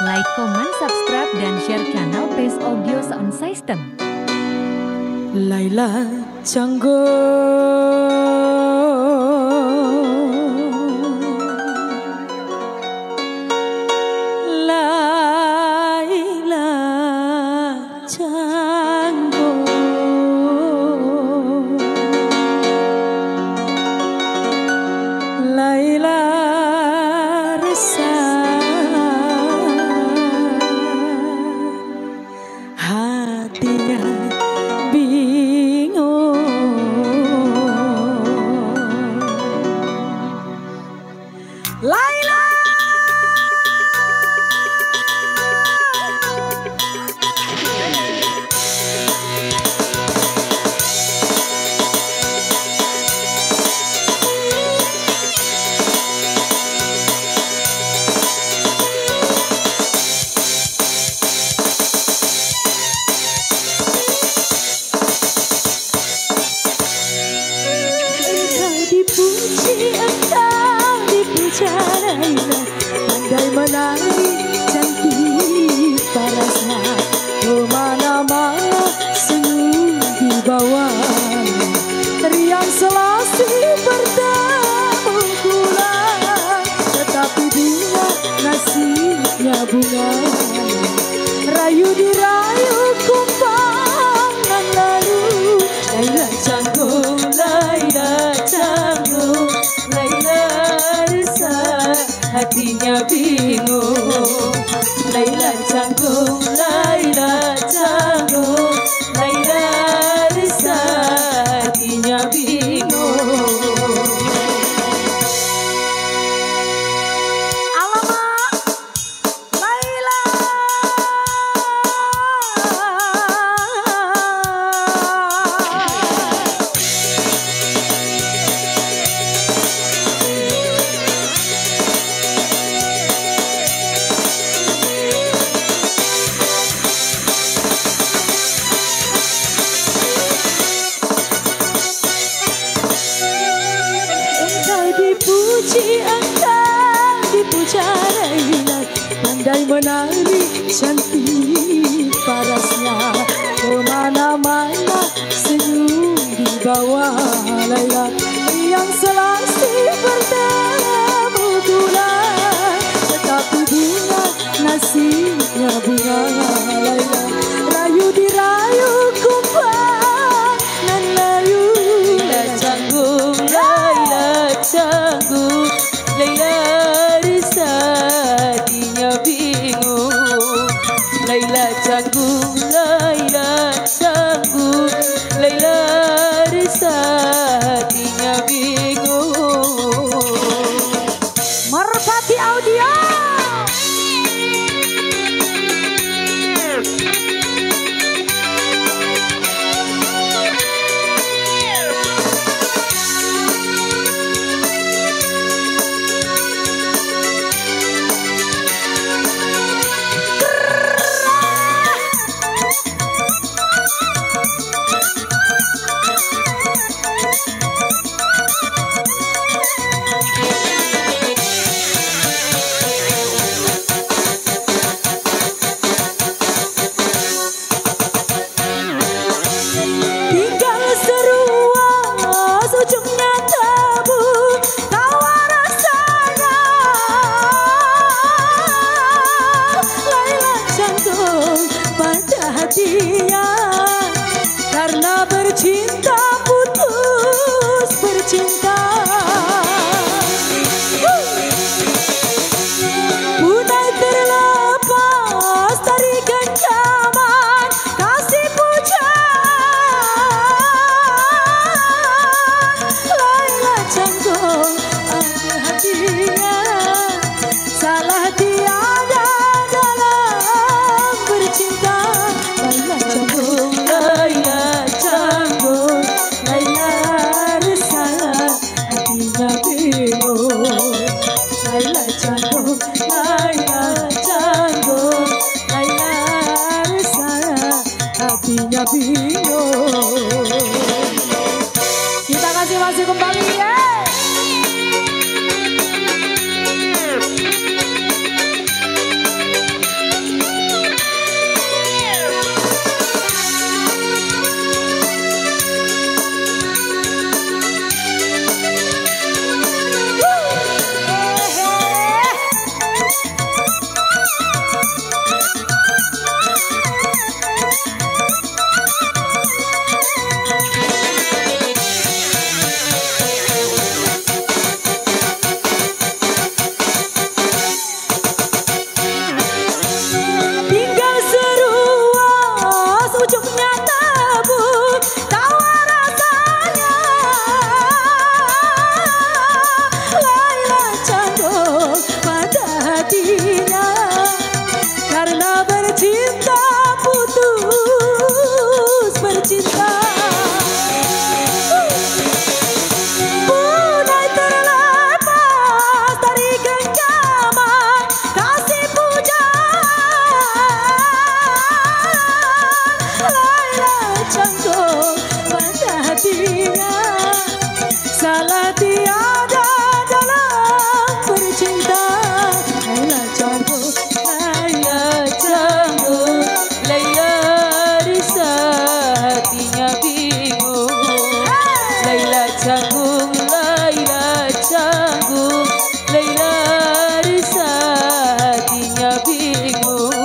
Like, comment, subscribe, dan share channel Pace Audio Sound System. Laila Canggo Laila Canggo Laila resah hatinya Laila dipuji engkau dipuja Laila, pandai menari cantik parasnya, kemana-mana senyum dibawa, teriak selasi bertemu bulan, tetapi bunga nasibnya bunga, rayu dirayu kumbang nan lalu. Laila Canggo, Laila Canggo, Laila resah hatinya bingung. Laila Canggo, Laila Canggo, Laila resah hatinya bingung. Dipuji engkau dipuja Laila, pandai menari cantik parasnya, kemana-mana senyum dibawa. Laila yang selasi bertemu bulan, tetapi bunga nasibnya bunga. Laila rayu dirayu kumbang nan layu. Laila Canggo, Laila Canggo, Laila resah hatinya bingung. Laila Canggo, Laila Canggo, Laila resah hatinya bingung. Merpati Audio. Karena bercinta putus bercinta, punai terlepas dari genggaman kasih pujaan. Laila Canggo ada hatinya, salah tiada dalam bercinta. Laila Canggo, Laila Canggo, Laila resah hatinya bingung. Laila Canggo, Laila Canggo, Laila resah hatinya bingung. Kita kasih masih kembali ya. hatimu.